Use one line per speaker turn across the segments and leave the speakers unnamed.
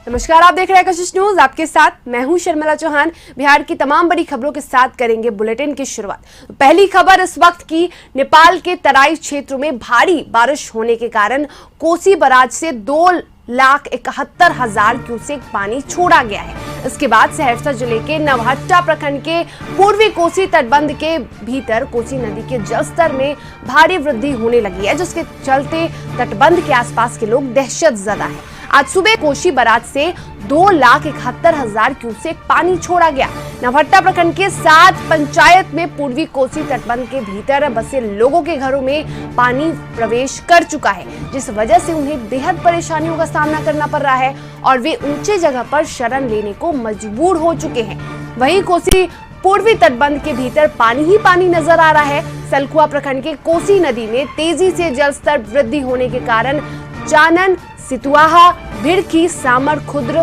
नमस्कार, आप देख रहे हैं कशिश न्यूज। आपके साथ मैं हूं शर्मिला चौहान। बिहार की तमाम बड़ी खबरों के साथ करेंगे बुलेटिन की शुरुआत। पहली खबर इस वक्त की। नेपाल के तराई क्षेत्रों में भारी बारिश होने के कारण कोसी बराज से 2,71,000 क्यूसेक पानी छोड़ा गया है। इसके बाद सहरसा जिले के नवहट्टा प्रखंड के पूर्वी कोसी तटबंध के भीतर कोसी नदी के जलस्तर में भारी वृद्धि होने लगी है, जिसके चलते तटबंध के आसपास के लोग दहशत ज़दा हैं। आज सुबह कोसी बराज से 2,71,000 क्यूसेक पानी छोड़ा गया। नवहट्टा प्रखंड के 7 पंचायत में पूर्वी कोसी तटबंध के भीतर बसे लोगों के घरों में पानी प्रवेश कर चुका है, जिस वजह से उन्हें बेहद परेशानियों का सामना करना पड़ रहा है और वे ऊंचे जगह पर शरण लेने को मजबूर हो चुके हैं। वहीं कोसी पूर्वी तटबंध के भीतर पानी ही पानी नजर आ रहा है। सलखुआ प्रखंड के कोसी नदी में तेजी से जलस्तर वृद्धि होने के कारण चानन, सितुआहा, भिड़की, सामर खुर्द,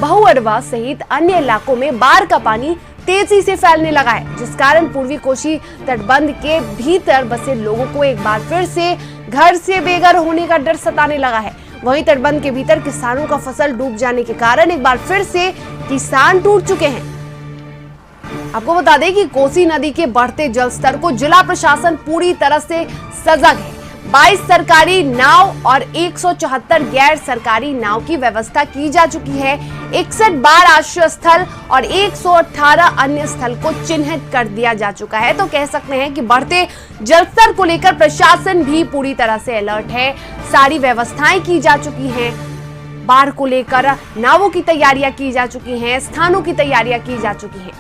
बहुअरवा सहित अन्य इलाकों में बाढ़ का पानी तेजी से फैलने लगा है, जिस कारण पूर्वी कोसी तटबंध के भीतर बसे लोगों को एक बार फिर से घर से बेघर होने का डर सताने लगा है। वहीं तटबंध के भीतर किसानों का फसल डूब जाने के कारण एक बार फिर से किसान टूट चुके हैं। आपको बता दें कि कोसी नदी के बढ़ते जलस्तर को जिला प्रशासन पूरी तरह से सजग है। 22 सरकारी नाव और 174 गैर सरकारी नाव की व्यवस्था की जा चुकी है। 61 बाढ़ आश्रय स्थल और 118 अन्य स्थल को चिन्हित कर दिया जा चुका है। तो कह सकते हैं कि बढ़ते जलस्तर को लेकर प्रशासन भी पूरी तरह से अलर्ट है। सारी व्यवस्थाएं की जा चुकी हैं। बाढ़ को लेकर नावों की तैयारियां की जा चुकी हैं, स्थानों की तैयारियां की जा चुकी हैं।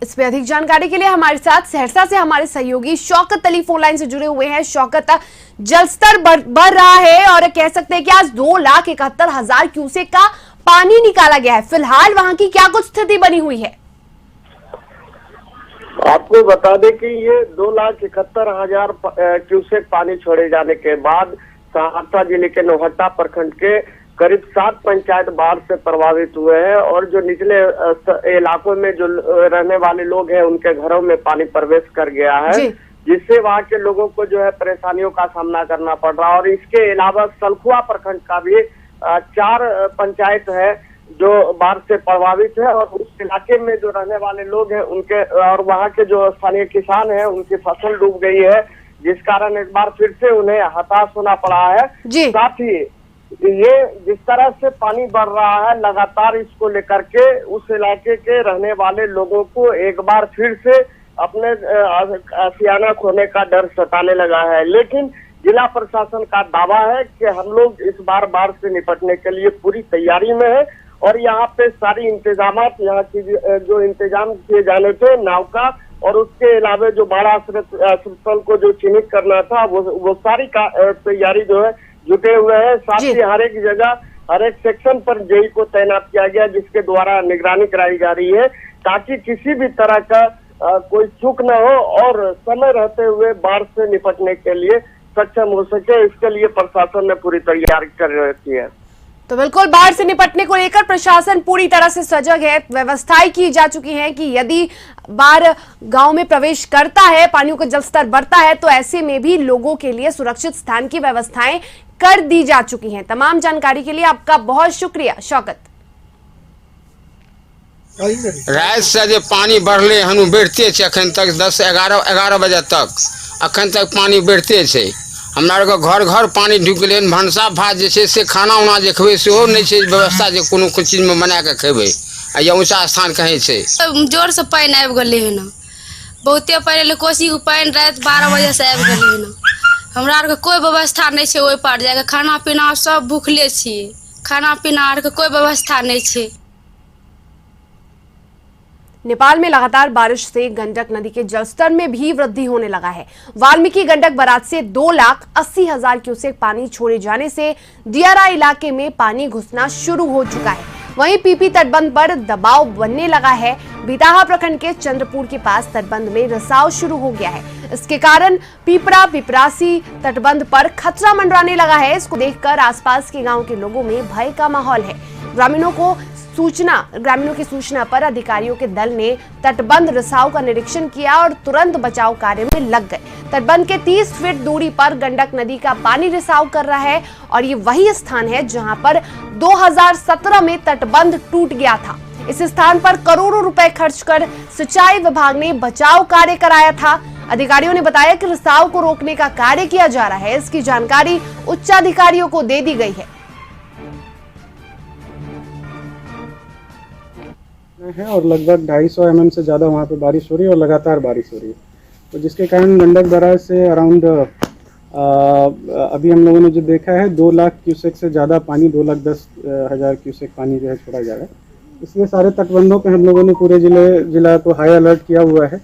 इस पे अधिक जानकारी के लिए हमारे साथ सहरसा से हमारे सहयोगी शौकत अली फोन लाइन से जुड़े हुए हैं। शौकत, जलस्तर बढ़ रहा है और कह सकते हैं कि आज 2,71,000 क्यूसेक का पानी निकाला गया है। फिलहाल वहां की क्या कुछ स्थिति बनी हुई है?
आपको बता दें कि ये 2,71,000 क्यूसेक पानी छोड़े जाने के बाद सहरसा जिले के नौहट्टा प्रखंड के करीब 7 पंचायत बाढ़ से प्रभावित हुए हैं और जो निचले इलाकों में जो रहने वाले लोग हैं उनके घरों में पानी प्रवेश कर गया है, जिससे वहां के लोगों को जो है परेशानियों का सामना करना पड़ रहा है। और इसके अलावा सलखुआ प्रखंड का भी 4 पंचायत है जो बाढ़ से प्रभावित है और उस इलाके में जो रहने वाले लोग हैं उनके और वहाँ के जो स्थानीय किसान हैं उनकी फसल डूब गई है, जिस कारण एक बार फिर से उन्हें हताश होना पड़ा है। साथ ही ये जिस तरह से पानी बढ़ रहा है लगातार, इसको लेकर के उस इलाके के रहने वाले लोगों को एक बार फिर से अपने आशियाना खोने का डर सताने लगा है। लेकिन जिला प्रशासन का दावा है कि हम लोग इस बार बाढ़ से निपटने के लिए पूरी तैयारी में है और यहाँ पे सारी इंतजामात, यहाँ की जो इंतजाम किए जाने थे नाव का और उसके अलावा जो बाढ़ आश्रय स्थल को जो चिन्हित करना था वो सारी तैयारी जो है जुटे हुए हैं। साथ ही हर एक जगह, हर एक सेक्शन पर जेई को तैनात किया गया, जिसके द्वारा निगरानी कराई जा रही है ताकि किसी भी तरह का कोई चूक न हो और समय रहते हुए बाढ़ से निपटने के लिए सक्षम हो सके। इसके लिए प्रशासन ने पूरी तैयारी कर रखी है।
तो बिल्कुल बाढ़ से निपटने को लेकर प्रशासन पूरी तरह से सजग है। व्यवस्थाएं की जा चुकी हैं कि यदि बाढ़ गांव में प्रवेश करता है, पानियों का जलस्तर बढ़ता है, तो ऐसे में भी लोगों के लिए सुरक्षित स्थान की व्यवस्थाएं कर दी जा चुकी हैं। तमाम जानकारी के लिए आपका बहुत शुक्रिया शौकत।
रात से जो पानी बढ़ले हनु बढ़ते अखन तक 10-11 बजे तक अखन तक पानी बढ़ते छे। हमरा आर के घर घर पानी ढुक गए। भनसा भात जे से खाना उना जे खेबे सेहो नहीं छे व्यवस्था, जे कोनो चीज में बना के खेबे या ऊंचा स्थान कहीं छे।
जोर से पानी आबि गेले है ना, बहुते पहले कोसी के पानी रात 12 बजे से आबि गेले है ना। हमरा आर के कोई व्यवस्था नहीं छे ओइ पार जाके, खाना पीना सब भूखले छिए, खाना पीना आर के कोई व्यवस्था नहीं छे।
नेपाल में लगातार बारिश से गंडक नदी के जलस्तर में भी वृद्धि होने लगा है। वाल्मीकि गंडक बराज से 2,80,000 क्यूसेक पानी छोड़े जाने से दियारा इलाके में पानी घुसना शुरू हो चुका है। वहीं पीपी तटबंध पर दबाव बनने लगा है। बिताहा प्रखंड के चंद्रपुर के पास तटबंध में रिसाव शुरू हो गया है। इसके कारण पीपरा पिपरासी तटबंध पर खतरा मंडराने लगा है। इसको देखकर आसपास के गांव के लोगों में भय का माहौल है। ग्रामीणों की सूचना पर अधिकारियों के दल ने तटबंध रिसाव का निरीक्षण किया और तुरंत बचाव कार्य में लग गए। तटबंध के 30 फीट दूरी पर गंडक नदी का पानी रिसाव कर रहा है और ये वही स्थान है जहां पर 2017 में तटबंध टूट गया था। इस स्थान पर करोड़ों रुपए खर्च कर सिंचाई विभाग ने बचाव कार्य कराया था। अधिकारियों ने बताया कि रिसाव को रोकने का कार्य किया जा रहा है। इसकी जानकारी उच्चाधिकारियों को दे दी गई है
और लगभग 250 mm से ज़्यादा वहाँ पे बारिश हो रही है और लगातार बारिश हो रही है, तो जिसके कारण गंडक बराज से अराउंड अभी हम लोगों ने जो देखा है 2 लाख क्यूसेक से ज़्यादा पानी, 2,10,000 क्यूसेक पानी जो है छोड़ा जा रहा है। इसलिए सारे तटबंधों पे हम लोगों ने पूरे जिला को हाई अलर्ट किया हुआ है।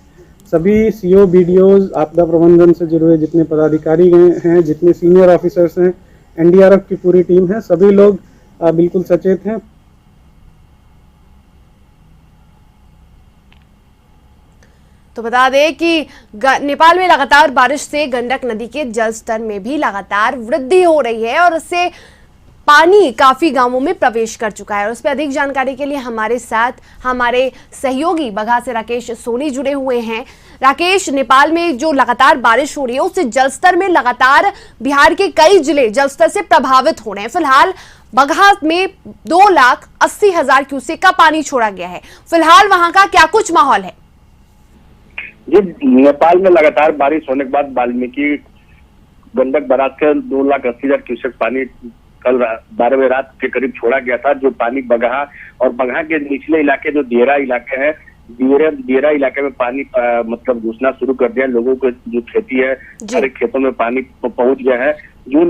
सभी CO, BDOs, आपदा प्रबंधन से जुड़े जितने पदाधिकारी हैं, जितने सीनियर ऑफिसर्स हैं, NDRF की पूरी टीम है, सभी लोग बिल्कुल सचेत हैं।
तो बता दें कि नेपाल में लगातार बारिश से गंडक नदी के जल स्तर में भी लगातार वृद्धि हो रही है और इससे पानी काफी गांवों में प्रवेश कर चुका है। और उस पर अधिक जानकारी के लिए हमारे साथ हमारे सहयोगी बगहा से राकेश सोनी जुड़े हुए हैं। राकेश, नेपाल में जो लगातार बारिश हो रही है उससे जलस्तर में लगातार बिहार के कई जिले जलस्तर से प्रभावित हो रहे हैं। फिलहाल बगहा में 2,80,000 क्यूसेक का पानी छोड़ा गया है। फिलहाल वहां का क्या कुछ माहौल है?
जी, नेपाल में लगातार बारिश होने के बाद वाल्मीकि गंडक बराज के 2,80,000 क्यूसेक पानी कल 12 बजे रात के करीब छोड़ा गया था, जो पानी बगहा और बगहा के निचले इलाके जो दियरा इलाके हैं, दियरा इलाके में पानी मतलब घुसना शुरू कर दिया। लोगों को जो खेती है सारे खेतों में पानी पहुंच गया है। जो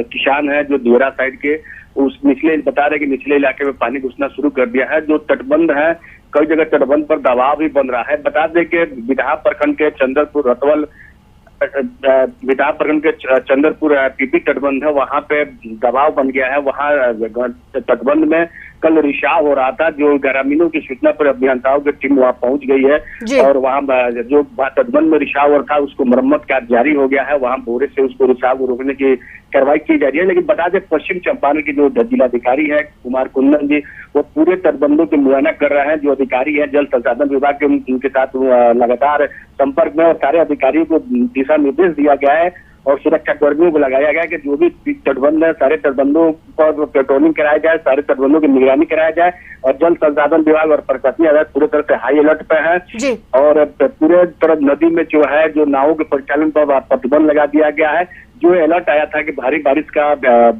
किसान है जो दियरा साइड के उस बता रहे कि निचले इलाके में पानी घुसना शुरू कर दिया है। जो तटबंध है कई जगह तटबंध पर दबाव भी बन रहा है। बता दें कि बिताहा प्रखंड के चंद्रपुर रतवल बिताहा प्रखंड के चंद्रपुर पीपी तटबंध है, वहां पे दबाव बन गया है। वहां तटबंध में कल रिसाव हो रहा था। जो ग्रामीणों की सूचना पर अभियंताओं की टीम वहां पहुंच गई है और वहां जो तटबंध में रिसाव हो रहा था उसको मरम्मत कार्य जारी हो गया है। वहां बोरे से उसको रिसाव को रोकने की कार्रवाई की जा रही है। लेकिन बता दें पश्चिम चंपारण के जो जिलाधिकारी है कुमार कुंदन जी, वो पूरे तटबंधों के मुआयना कर रहे हैं। जो अधिकारी है जल संसाधन विभाग के उनके साथ लगातार संपर्क में और सारे अधिकारियों को दिशा निर्देश दिया गया है और सुरक्षा कर्मियों को लगाया गया कि जो भी तटबंध है सारे तटबंधों पर पेट्रोलिंग कराया जाए, सारे तटबंधों की निगरानी कराया जाए। और जल संसाधन विभाग और प्रशासनिक आधार पूरे तरह से हाई अलर्ट पे है और पूरे तरह नदी में जो है जो नावों के परिचालन पर प्रतिबंध लगा दिया गया है। जो अलर्ट आया था कि भारी बारिश का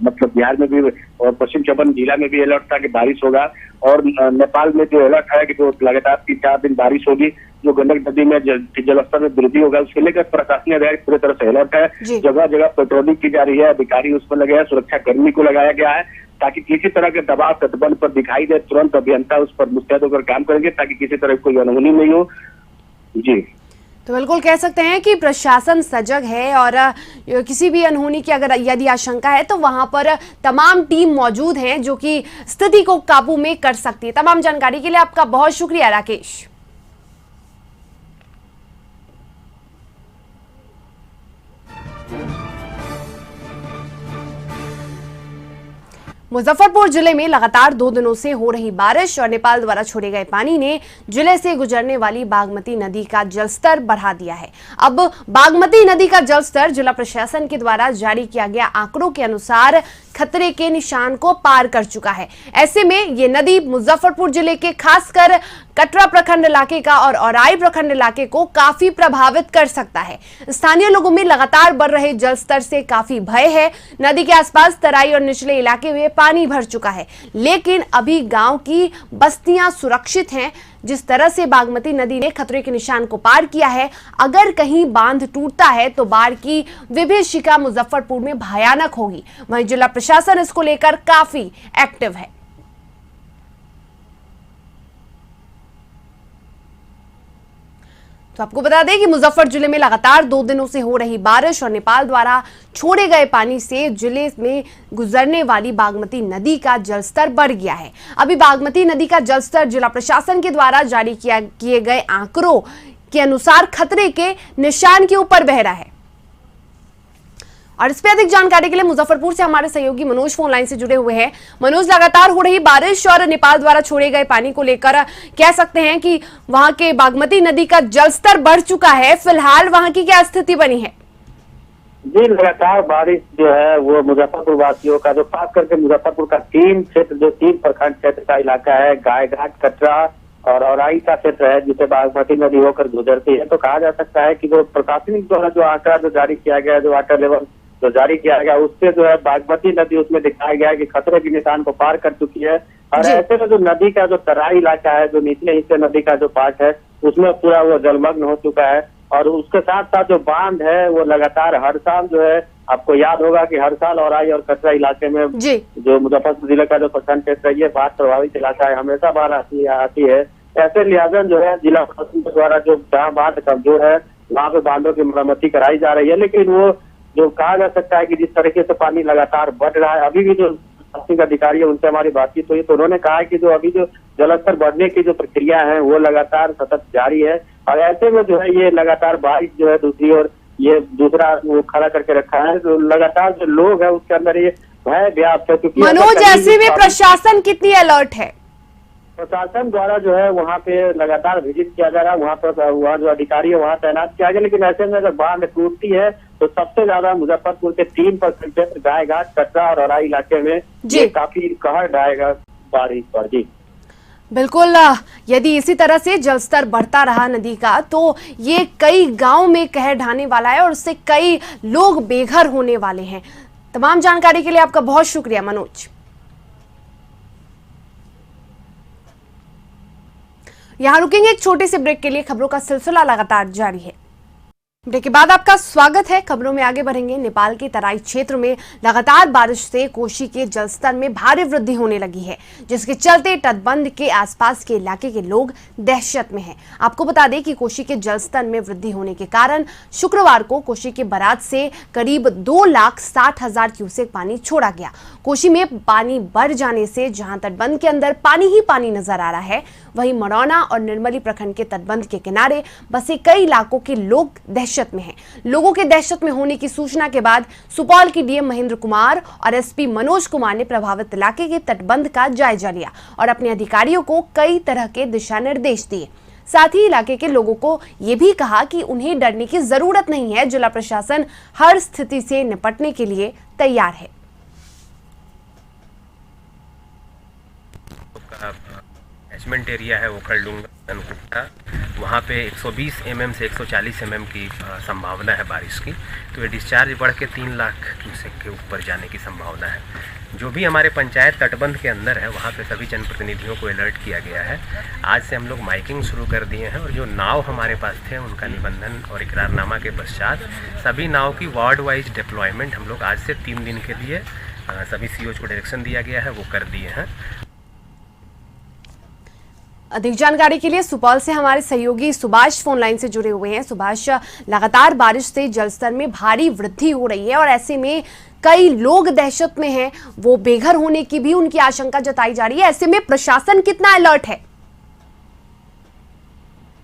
मतलब बिहार में भी और पश्चिम चंपारण जिला में भी अलर्ट था कि बारिश होगा और नेपाल में जो अलर्ट है कि जो लगातार 3-4 दिन बारिश होगी, जो गंडक नदी में जलस्तर में वृद्धि होगा, उसके लेकर प्रशासनिक अधिकारी पूरी तरह से अलर्ट है। जगह जगह पेट्रोलिंग की जा रही है, अधिकारी उसमें लगे हैं, सुरक्षा कर्मी को लगाया गया है ताकि किसी तरह के दबाव तटबंध पर दिखाई दे तुरंत अभियंता उस पर मुस्तैद होकर काम करेंगे ताकि किसी तरह कोई अनहोनी नहीं हो। जी,
तो बिल्कुल कह सकते हैं कि प्रशासन सजग है और किसी भी अनहोनी की अगर यदि आशंका है तो वहां पर तमाम टीम मौजूद हैं जो कि स्थिति को काबू में कर सकती है। तमाम जानकारी के लिए आपका बहुत शुक्रिया राकेश। मुजफ्फरपुर जिले में लगातार 2 दिनों से हो रही बारिश और नेपाल द्वारा छोड़े गए पानी ने जिले से गुजरने वाली बागमती नदी का जलस्तर बढ़ा दिया है। अब बागमती नदी का जलस्तर जिला प्रशासन के द्वारा जारी किया गया आंकड़ों के अनुसार खतरे के निशान को पार कर चुका है। ऐसे में ये नदी मुजफ्फरपुर जिले के खासकर कटरा प्रखंड इलाके का और औराई प्रखंड इलाके को काफी प्रभावित कर सकता है। स्थानीय लोगों में लगातार बढ़ रहे जलस्तर से काफी भय है। नदी के आसपास तराई और निचले इलाके में पानी भर चुका है, लेकिन अभी गांव की बस्तियां सुरक्षित हैं। जिस तरह से बागमती नदी ने खतरे के निशान को पार किया है, अगर कहीं बांध टूटता है तो बाढ़ की विभीषिका मुजफ्फरपुर में भयानक होगी। वहीं जिला प्रशासन इसको लेकर काफी एक्टिव है। तो आपको बता दें कि मुजफ्फर जिले में लगातार 2 दिनों से हो रही बारिश और नेपाल द्वारा छोड़े गए पानी से जिले में गुजरने वाली बागमती नदी का जलस्तर बढ़ गया है। अभी बागमती नदी का जलस्तर जिला प्रशासन के द्वारा जारी किए गए आंकड़ों के अनुसार खतरे के निशान के ऊपर बह रहा है। और इस पर अधिक जानकारी के लिए मुजफ्फरपुर से हमारे सहयोगी मनोज फोन लाइन से जुड़े हुए हैं। मनोज, लगातार हो रही बारिश और नेपाल द्वारा छोड़े गए पानी को लेकर कह सकते हैं कि वहां के बागमती नदी का जलस्तर बढ़ चुका है। फिलहाल वहां की क्या स्थिति बनी है?
जी, लगातार बारिश जो है वो मुजफ्फरपुर वासियों का, जो खास करके मुजफ्फरपुर का 3 क्षेत्र, जो 3 प्रखंड क्षेत्र का इलाका है, गायघाट, कटरा और औराई का क्षेत्र है, जिसे बागमती नदी होकर गुजरती है, तो कहा जा सकता है कि जो प्रशासनिक द्वारा जो आंकड़ा जो जारी किया गया, जो वाटर लेवल जो जारी किया गया, उससे जो है बागमती नदी उसमें दिखाया गया है कि खतरे के निशान को पार कर चुकी है। और ऐसे में जो नदी का जो तराई इलाका है, जो निचले हिस्से नदी का जो पार्ट है, उसमें पूरा वो जलमग्न हो चुका है। और उसके साथ साथ जो बांध है वो लगातार हर साल जो है, आपको याद होगा कि हर साल औराई और कटरा इलाके में जो मुजफ्फरपुर जिले का जो प्रखंड क्षेत्र है, ये बाढ़ प्रभावित इलाका है, हमेशा बाढ़ आती है। ऐसे लिहाजा जो है जिला प्रशासन के द्वारा जो जहाँ बांध कमजोर है वहाँ पे बांधों की मरम्मती कराई जा रही है। लेकिन वो जो कहा जा सकता है कि जिस तरीके से पानी लगातार बढ़ रहा है, अभी भी जो प्रशासनिक अधिकारी है उनसे हमारी बातचीत हुई तो उन्होंने कहा कि जो अभी जो जलस्तर बढ़ने की जो प्रक्रिया है वो लगातार सतत जारी है। और ऐसे में जो है ये लगातार बारिश जो है दूसरी ओर ये दूसरा वो खड़ा करके रखा है, तो लगातार जो लोग है उसके अंदर ये भय व्याप्त है। क्योंकि
मनोज, ऐसे में प्रशासन कितनी अलर्ट है?
प्रशासन द्वारा जो है वहाँ पे लगातार विजिट किया जा रहा है, वहाँ जो अधिकारी है वहाँ तैनात किया गया। लेकिन ऐसे में अगर बांध टूटती है तो सबसे ज्यादा मुजफ्फरपुर के 3 प्रखंड क्षेत्र गायघाट, कटरा और औराई इलाके में ये काफी कहर ढाएगा बारिश पर। जी
बिल्कुल, यदि इसी तरह से जलस्तर बढ़ता रहा नदी का तो ये कई गांव में कहर ढाने वाला है और उससे कई लोग बेघर होने वाले हैं। तमाम जानकारी के लिए आपका बहुत शुक्रिया मनोज। यहां रुकेंगे एक छोटे से ब्रेक के लिए। खबरों का सिलसिला लगातार जारी है। ब्रेक के बाद आपका स्वागत है। खबरों में आगे बढ़ेंगे। नेपाल के तराई क्षेत्र में लगातार बारिश से कोशी के जलस्तर में भारी वृद्धि होने लगी है, जिसके चलते तटबंध के आसपास के इलाके के लोग दहशत में हैं। आपको बता दें कि कोशी के जलस्तर में वृद्धि होने के कारण शुक्रवार को कोशी के बराज से करीब 2,60,000 क्यूसेक पानी छोड़ा गया। कोशी में पानी बढ़ जाने से जहां तटबंध के अंदर पानी ही पानी नजर आ रहा है, वहीं मरौना और निर्मली प्रखंड के तटबंध के किनारे बसे कई इलाकों के लोग दहशत में हैं। लोगों के दहशत में होने की सूचना के बाद सुपौल के डीएम महेंद्र कुमार और एसपी मनोज कुमार ने प्रभावित इलाके के तटबंध का जायजा लिया और अपने अधिकारियों को कई तरह के दिशा निर्देश दिए। साथ ही इलाके के लोगों को यह भी कहा कि उन्हें डरने की जरूरत नहीं है, जिला प्रशासन हर स्थिति से निपटने के लिए तैयार है।
कैचमेंट एरिया है ओखलडुंगा, वहाँ पे 120 mm से 140 mm की संभावना है बारिश की। तो ये डिस्चार्ज बढ़ के 3 लाख क्यूसेक के ऊपर जाने की संभावना है। जो भी हमारे पंचायत तटबंध के अंदर है वहाँ पे सभी जनप्रतिनिधियों को अलर्ट किया गया है। आज से हम लोग माइकिंग शुरू कर दिए हैं और जो नाव हमारे पास थे उनका निबंधन और इकरारनामा के पश्चात सभी नाव की वार्ड वाइज डिप्लॉयमेंट हम लोग आज से 3 दिन के लिए सभी सीओज को डायरेक्शन दिया गया है, वो कर दिए हैं।
अधिक जानकारी के लिए सुपौल से हमारे सहयोगी सुभाष फोन लाइन से जुड़े हुए हैं। सुभाष, लगातार बारिश से जलस्तर में भारी वृद्धि हो रही है और ऐसे में कई लोग दहशत में हैं, वो बेघर होने की भी उनकी आशंका जताई जा रही है। ऐसे में प्रशासन कितना अलर्ट है?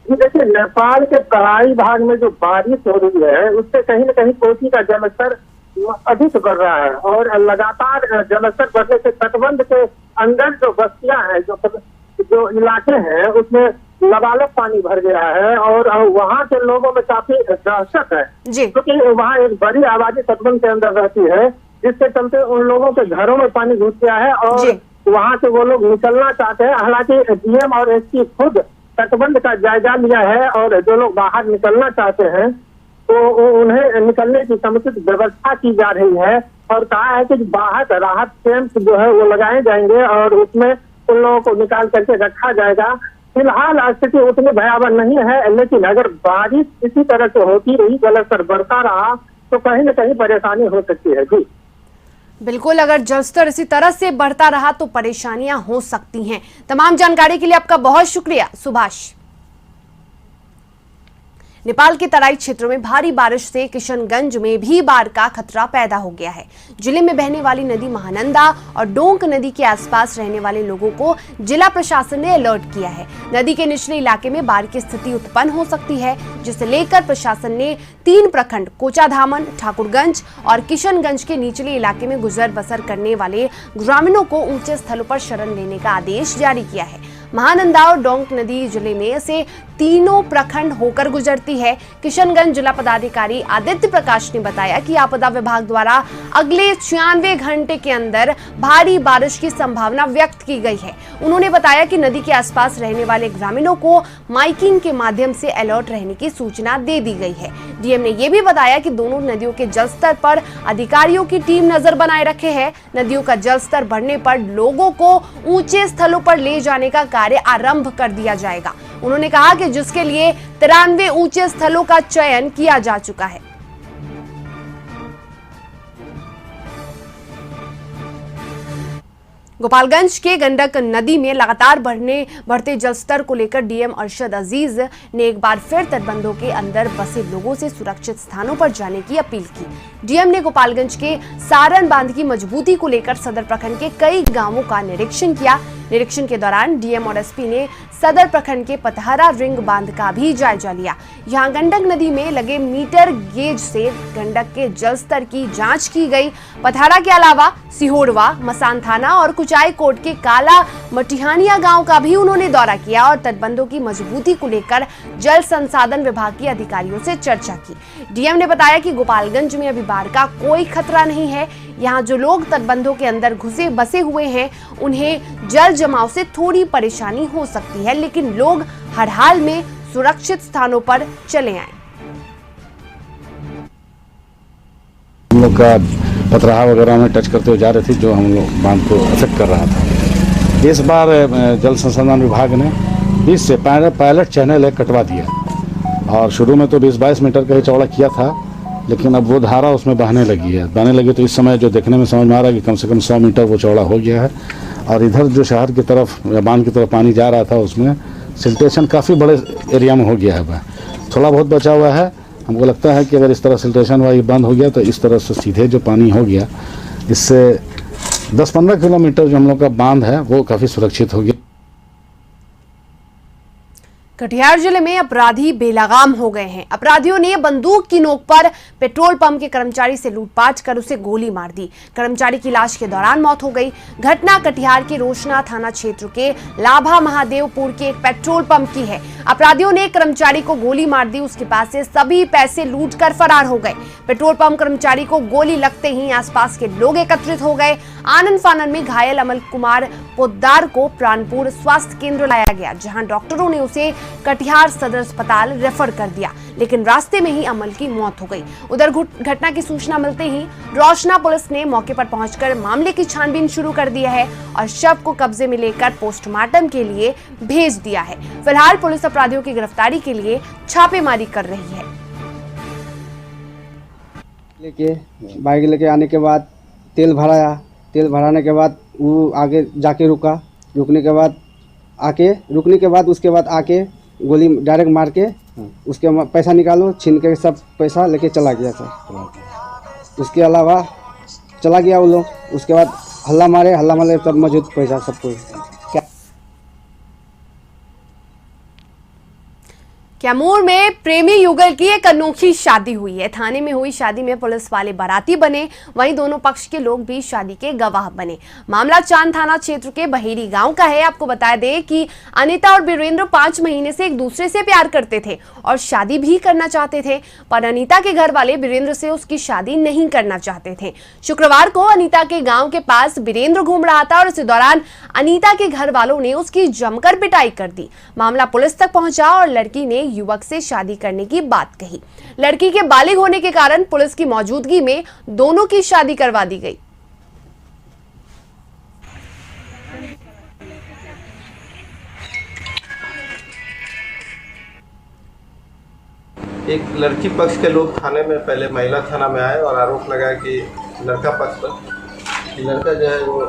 देखिए, नेपाल के तराई भाग में जो बारिश हो रही है उससे कहीं न कहीं कोसी का जलस्तर अधिक बढ़ रहा है और लगातार जलस्तर बढ़ने से तटबंध के अंदर जो बस्तियां हैं, जो इलाके हैं, उसमें लबालब पानी भर गया है और वहाँ के लोगों में काफी दहशत है, क्योंकि वहाँ एक बड़ी आबादी तटबंध के अंदर रहती है, जिसके चलते उन लोगों के घरों में पानी घुस गया है और वहाँ से वो लोग निकलना चाहते हैं। हालांकि डीएम और एसपी खुद तटबंध का जायजा लिया है और जो लोग बाहर निकलना चाहते हैं तो उन्हें निकलने की समुचित व्यवस्था की जा रही है और कहा है कि बाहर राहत कैंप जो है वो लगाए जाएंगे और उसमें उन लोगों को निकाल करके रखा जाएगा। फिलहाल स्थिति उतनी भयावह नहीं है, लेकिन अगर बारिश इसी तरह से होती रही, जलस्तर बढ़ता रहा तो कहीं न कहीं परेशानी हो सकती है। जी
बिल्कुल, अगर जलस्तर इसी तरह से बढ़ता रहा तो परेशानियां हो सकती हैं। तमाम जानकारी के लिए आपका बहुत शुक्रिया सुभाष। नेपाल के तराई क्षेत्रों में भारी बारिश से किशनगंज में भी बाढ़ का खतरा पैदा हो गया है। जिले में बहने वाली नदी महानंदा और डोंक नदी के आसपास रहने वाले लोगों को जिला प्रशासन ने अलर्ट किया है। नदी के निचले इलाके में बाढ़ की स्थिति उत्पन्न हो सकती है, जिसे लेकर प्रशासन ने 3 प्रखंड कोचाधामन, ठाकुरगंज और किशनगंज के निचले इलाके में गुजर बसर करने वाले ग्रामीणों को ऊंचे स्थलों पर शरण लेने का आदेश जारी किया है। महानंदा और डोंक नदी जिले में से तीनों प्रखंड होकर गुजरती है। किशनगंज जिला पदाधिकारी आदित्य प्रकाश ने बताया कि आपदा विभाग द्वारा अगले 96 घंटे के अंदर भारी बारिश की संभावना व्यक्त की गई है। उन्होंने बताया कि नदी के आसपास रहने वाले ग्रामीणों को माइकिंग के माध्यम से अलर्ट रहने की सूचना दे दी गई है। डीएम ने यह भी बताया कि दोनों नदियों के जलस्तर पर अधिकारियों की टीम नजर बनाए रखे है। नदियों का जलस्तर बढ़ने पर लोगों को ऊंचे स्थलों पर ले जाने का कार्य आरंभ कर दिया जाएगा। उन्होंने कहा कि जिसके लिए 93 ऊंचे स्थलों का चयन किया जा चुका है। गोपालगंज के गंडक नदी में लगातार बढ़ते जलस्तर को लेकर डीएम अरशद अजीज ने एक बार फिर तटबंधों के अंदर बसे लोगों से सुरक्षित स्थानों पर जाने की अपील की। डीएम ने गोपालगंज के सारण बांध की मजबूती को लेकर सदर प्रखंड के कई गांवों का निरीक्षण किया। निरीक्षण के दौरान डीएम और एसपी ने सदर प्रखंड के पतहरा रिंग बांध का भी जायजा लिया। यहां गंडक नदी में लगे मीटर गेज से गंडक के जलस्तर की जांच की गई। पतहरा के अलावा सिहोरवा, मसान थाना और कुचाई कोट के काला मटिहानिया गांव का भी उन्होंने दौरा किया और तटबंधों की मजबूती को लेकर जल संसाधन विभाग के अधिकारियों से चर्चा की। डीएम ने बताया कि गोपालगंज में अभी बाढ़ का कोई खतरा नहीं है। यहाँ जो लोग तटबंधों के अंदर बसे हुए हैं उन्हें जल जमाव से थोड़ी परेशानी हो सकती है, लेकिन लोग हर हाल में सुरक्षित स्थानों पर चले आए।
हम लोग का पतराहा वगैरह में टच करते हुए जा रहे थे, जो हम लोग बांध को अफेक्ट कर रहा था। इस बार जल संसाधन विभाग ने 20 से पायलट चैनल कटवा दिया और शुरू में तो 20-22 मीटर का ही चौड़ा किया था, लेकिन अब वो धारा उसमें बहने लगी तो इस समय जो देखने में समझ में आ रहा है कि कम से कम 100 मीटर वो चौड़ा हो गया है। और इधर जो शहर की तरफ या बांध की तरफ पानी जा रहा था उसमें सिल्टेशन काफ़ी बड़े एरिया में हो गया है। थोड़ा बहुत बचा हुआ है। हमको लगता है कि अगर इस तरह सिल्टेशन वाली बंद हो गया तो इस तरह से सीधे जो पानी हो गया, इससे 10-15 किलोमीटर जो हम लोग का बांध है वो काफ़ी सुरक्षित हो गया।
कटिहार जिले में अपराधी बेलगाम हो गए हैं। अपराधियों ने बंदूक की नोक पर पेट्रोल पंप के कर्मचारी से लूटपाट कर उसे गोली मार दी। कर्मचारी की इलाज के दौरान मौत हो गई। घटना कटिहार के रोशना थाना क्षेत्र के लाभा महादेवपुर के एक पेट्रोल पंप की है। अपराधियों ने कर्मचारी को गोली मार दी। उसके पास से सभी पैसे लूट कर फरार हो गए। पेट्रोल पंप कर्मचारी को गोली लगते ही आसपास के लोग एकत्रित हो गए। आनन फानन में घायल अमल कुमार पोद्दार को प्राणपुर स्वास्थ्य केंद्र लाया गया, जहां डॉक्टरों ने उसे कटिहार सदर अस्पताल रेफर कर दिया, लेकिन रास्ते में ही अमल की मौत हो गई। उधर घटना की सूचना मिलते ही रोशना पुलिस ने मौके पर पहुंचकर मामले की छानबीन शुरू कर दिया है और शव को कब्जे में लेकर पोस्टमार्टम के लिए भेज दिया है। फिलहाल पुलिस अपराधियों की गिरफ्तारी के लिए छापेमारी कर रही है।
बाइक लेके आने के बाद तेल भराया। तेल भराने के बाद वो आगे जाके रुकने के बाद उसके बाद आके गोली डायरेक्ट मार के उसके पैसा निकालो, छीन के सब पैसा लेके चला गया सर। उसके अलावा चला गया वो लोग। उसके बाद हल्ला मारे तब मौजूद पैसा सबको।
कैमूर में प्रेमी युगल की एक अनोखी शादी हुई है। थाने में हुई शादी में पुलिस वाले बाराती बने, वहीं दोनों पक्ष के लोग भी शादी के गवाह बने। मामला चांद थाना क्षेत्र के बहेरी गांव का है। आपको बता दें कि अनीता और वीरेंद्र 5 महीने से एक दूसरे से प्यार करते थे और शादी भी करना चाहते थे, पर अनीता के घर वाले वीरेंद्र से उसकी शादी नहीं करना चाहते थे। शुक्रवार को अनीता के गाँव के पास वीरेंद्र घूम रहा था और इसी दौरान अनीता के घर वालों ने उसकी जमकर पिटाई कर दी। मामला पुलिस तक पहुंचा और लड़की ने युवक से शादी करने की बात कही। लड़की के बालिग होने के कारण पुलिस की मौजूदगी में दोनों की शादी करवा दी गई।
एक लड़की पक्ष के लोग थाने में पहले महिला थाना में आए और आरोप लगाया कि लड़का पक्ष पर कि लड़का जो है वो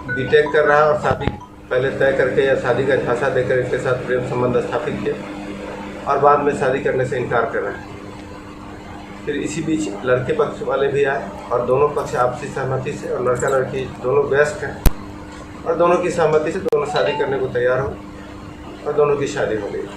बीटेक कर रहा है और शादी पहले तय करके या शादी का झांसा देकर इसके साथ प्रेम संबंध स्थापित किया। और बाद में शादी करने से इनकार कर रहे हैं। फिर इसी बीच लड़के पक्ष वाले भी आए और दोनों पक्ष आपसी सहमति से और लड़का लड़की दोनों व्यस्त हैं और दोनों की सहमति से दोनों शादी करने को तैयार हो और दोनों की शादी हो गई।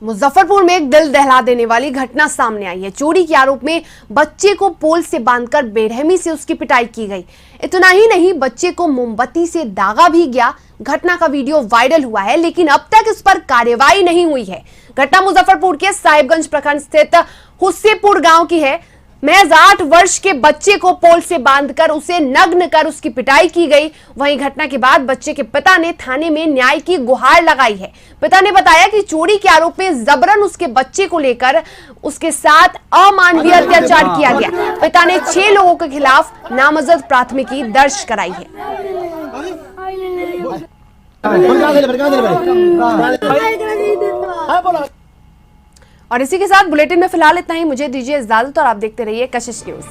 मुजफ्फरपुर में एक दिल दहला देने वाली घटना सामने आई है। चोरी के आरोप में बच्चे को पोल से बांधकर बेरहमी से उसकी पिटाई की गई। इतना ही नहीं, बच्चे को मोमबत्ती से दागा भी गया। घटना का वीडियो वायरल हुआ है, लेकिन अब तक इस पर कार्रवाई नहीं हुई है। घटना मुजफ्फरपुर के साहिबगंज प्रखंड स्थित हुस्सेपुर गांव की है। महज 8 वर्ष के बच्चे को पोल से बांधकर उसे नग्न कर उसकी पिटाई की गई। वहीं घटना के बाद बच्चे के पिता ने थाने में न्याय की गुहार लगाई है। पिता ने बताया कि चोरी के आरोप में जबरन उसके बच्चे को लेकर उसके साथ अमानवीय अत्याचार किया गया। पिता ने 6 लोगों के खिलाफ नामजद प्राथमिकी दर्ज कराई है। और इसी के साथ बुलेटिन में फिलहाल इतना ही। मुझे दीजिए इजाजत और आप देखते रहिए कशिश न्यूज।